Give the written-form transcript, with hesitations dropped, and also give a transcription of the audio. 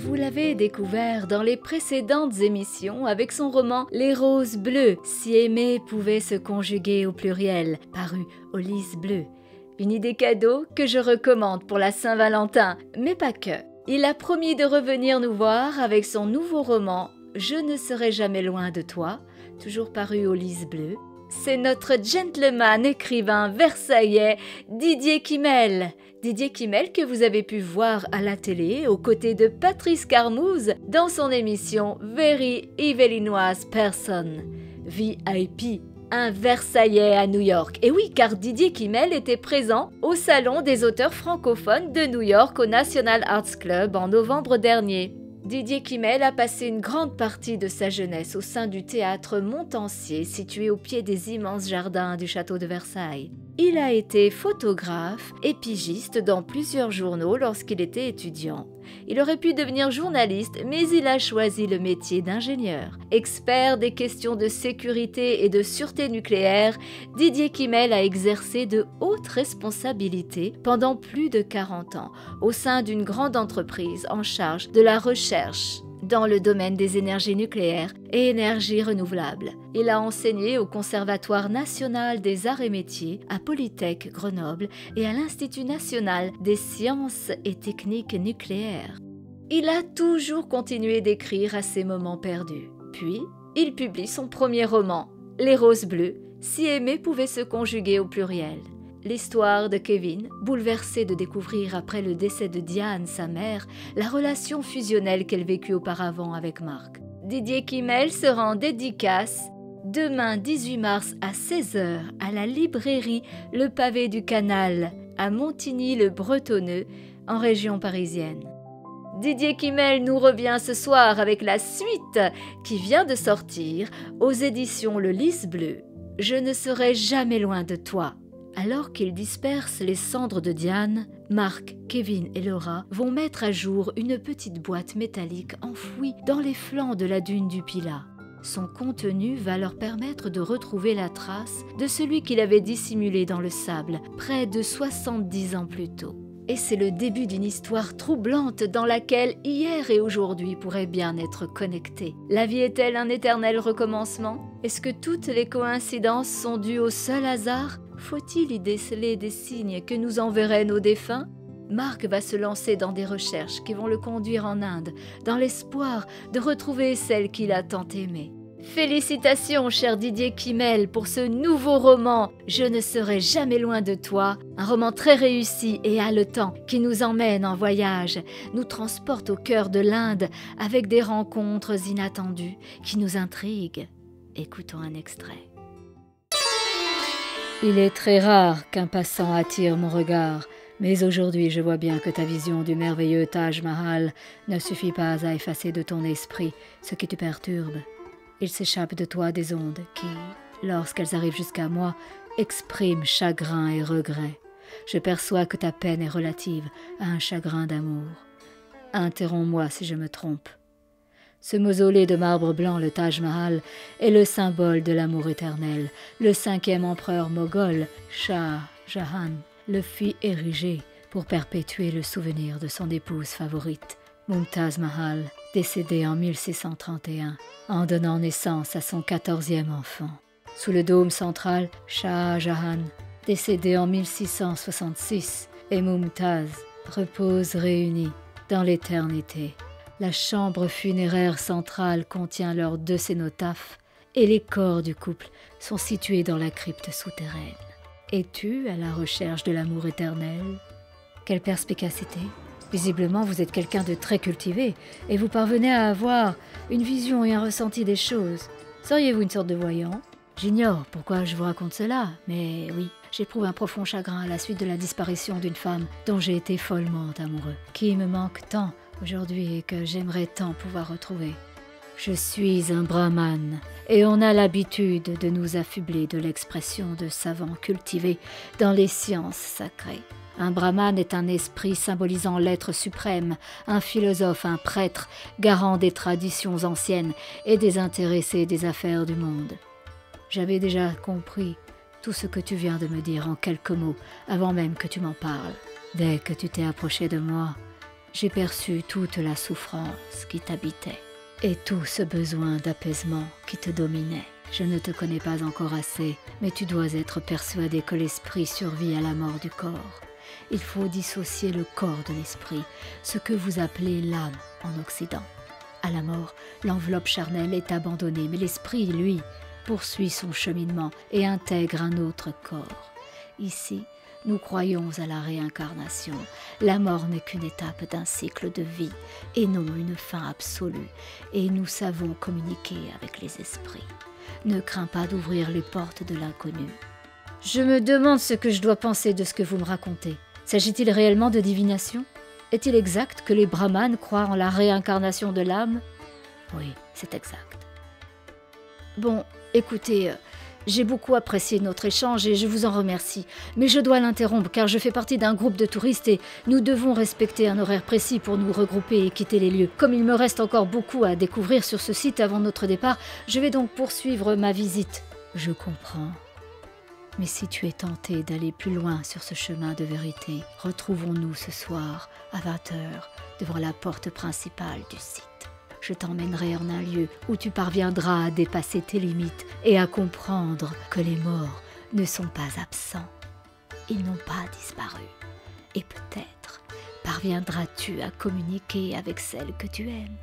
Vous l'avez découvert dans les précédentes émissions avec son roman Les Roses Bleues, si aimer pouvait se conjuguer au pluriel, paru au Lys Bleu. Une idée cadeau que je recommande pour la Saint-Valentin, mais pas que. Il a promis de revenir nous voir avec son nouveau roman Je ne serai jamais loin de toi, toujours paru au Lys Bleu. C'est notre gentleman écrivain versaillais Didier Kimmel. Didier Kimmel que vous avez pu voir à la télé aux côtés de Patrice Carmouze dans son émission Very Evelinoise Person, VIP, un Versaillais à New York. Et oui, car Didier Kimmel était présent au Salon des auteurs francophones de New York au National Arts Club en novembre dernier. Didier Kimmel a passé une grande partie de sa jeunesse au sein du théâtre Montansier, situé au pied des immenses jardins du château de Versailles. Il a été photographe et pigiste dans plusieurs journaux lorsqu'il était étudiant. Il aurait pu devenir journaliste, mais il a choisi le métier d'ingénieur. Expert des questions de sécurité et de sûreté nucléaire, Didier Kimmel a exercé de hautes responsabilités pendant plus de 40 ans au sein d'une grande entreprise en charge de la recherche dans le domaine des énergies nucléaires et énergies renouvelables. Il a enseigné au Conservatoire national des arts et métiers, à Polytech Grenoble et à l'Institut national des sciences et techniques nucléaires. Il a toujours continué d'écrire à ses moments perdus. Puis, il publie son premier roman, Les Roses Bleues, si aimer pouvait se conjuguer au pluriel. L'histoire de Kevin, bouleversé de découvrir après le décès de Diane, sa mère, la relation fusionnelle qu'elle vécut auparavant avec Marc. Didier Kimmel sera en dédicace demain 18 mars à 16h à la librairie Le Pavé du Canal, à Montigny-le-Bretonneux, en région parisienne. Didier Kimmel nous revient ce soir avec la suite qui vient de sortir aux éditions Le Lys Bleu. Je ne serai jamais loin de toi. Alors qu'ils dispersent les cendres de Diane, Marc, Kevin et Laura vont mettre à jour une petite boîte métallique enfouie dans les flancs de la dune du Pilat. Son contenu va leur permettre de retrouver la trace de celui qu'il avait dissimulé dans le sable près de 70 ans plus tôt. Et c'est le début d'une histoire troublante dans laquelle hier et aujourd'hui pourraient bien être connectés. La vie est-elle un éternel recommencement? Est-ce que toutes les coïncidences sont dues au seul hasard? Faut-il y déceler des signes que nous enverraient nos défunts? Marc va se lancer dans des recherches qui vont le conduire en Inde, dans l'espoir de retrouver celle qu'il a tant aimée. Félicitations, cher Didier Kimmel, pour ce nouveau roman « Je ne serai jamais loin de toi », un roman très réussi et haletant qui nous emmène en voyage, nous transporte au cœur de l'Inde avec des rencontres inattendues qui nous intriguent. Écoutons un extrait. Il est très rare qu'un passant attire mon regard, mais aujourd'hui je vois bien que ta vision du merveilleux Taj Mahal ne suffit pas à effacer de ton esprit ce qui te perturbe. Il s'échappe de toi des ondes qui, lorsqu'elles arrivent jusqu'à moi, expriment chagrin et regret. Je perçois que ta peine est relative à un chagrin d'amour. Interromps-moi si je me trompe. Ce mausolée de marbre blanc, le Taj Mahal, est le symbole de l'amour éternel. Le 5e empereur moghol, Shah Jahan, le fit ériger pour perpétuer le souvenir de son épouse favorite, Mumtaz Mahal, décédée en 1631, en donnant naissance à son 14e enfant. Sous le dôme central, Shah Jahan, décédé en 1666, et Mumtaz reposent réunis dans l'éternité. La chambre funéraire centrale contient leurs 2 cénotaphes et les corps du couple sont situés dans la crypte souterraine. Es-tu à la recherche de l'amour éternel? Quelle perspicacité! Visiblement, vous êtes quelqu'un de très cultivé et vous parvenez à avoir une vision et un ressenti des choses. Seriez-vous une sorte de voyant? J'ignore pourquoi je vous raconte cela, mais oui, j'éprouve un profond chagrin à la suite de la disparition d'une femme dont j'ai été follement amoureux, qui me manque tant aujourd'hui et que j'aimerais tant pouvoir retrouver. Je suis un brahmane et on a l'habitude de nous affubler de l'expression de savants cultivés dans les sciences sacrées. Un brahmane est un esprit symbolisant l'être suprême, un philosophe, un prêtre, garant des traditions anciennes et désintéressé des affaires du monde. J'avais déjà compris tout ce que tu viens de me dire en quelques mots avant même que tu m'en parles. Dès que tu t'es approché de moi, j'ai perçu toute la souffrance qui t'habitait et tout ce besoin d'apaisement qui te dominait. Je ne te connais pas encore assez, mais tu dois être persuadé que l'esprit survit à la mort du corps. Il faut dissocier le corps de l'esprit, ce que vous appelez l'âme en Occident. À la mort, l'enveloppe charnelle est abandonnée, mais l'esprit, lui, poursuit son cheminement et intègre un autre corps. Ici, nous croyons à la réincarnation. La mort n'est qu'une étape d'un cycle de vie et non une fin absolue, et nous savons communiquer avec les esprits. Ne crains pas d'ouvrir les portes de l'inconnu. Je me demande ce que je dois penser de ce que vous me racontez. S'agit-il réellement de divination? Est-il exact que les brahmanes croient en la réincarnation de l'âme? Oui, c'est exact. Bon, écoutez, j'ai beaucoup apprécié notre échange et je vous en remercie. Mais je dois l'interrompre car je fais partie d'un groupe de touristes et nous devons respecter un horaire précis pour nous regrouper et quitter les lieux. Comme il me reste encore beaucoup à découvrir sur ce site avant notre départ, je vais donc poursuivre ma visite. Je comprends. Mais si tu es tenté d'aller plus loin sur ce chemin de vérité, retrouvons-nous ce soir à 20h devant la porte principale du site. Je t'emmènerai en un lieu où tu parviendras à dépasser tes limites et à comprendre que les morts ne sont pas absents. Ils n'ont pas disparu. Et peut-être parviendras-tu à communiquer avec celle que tu aimes.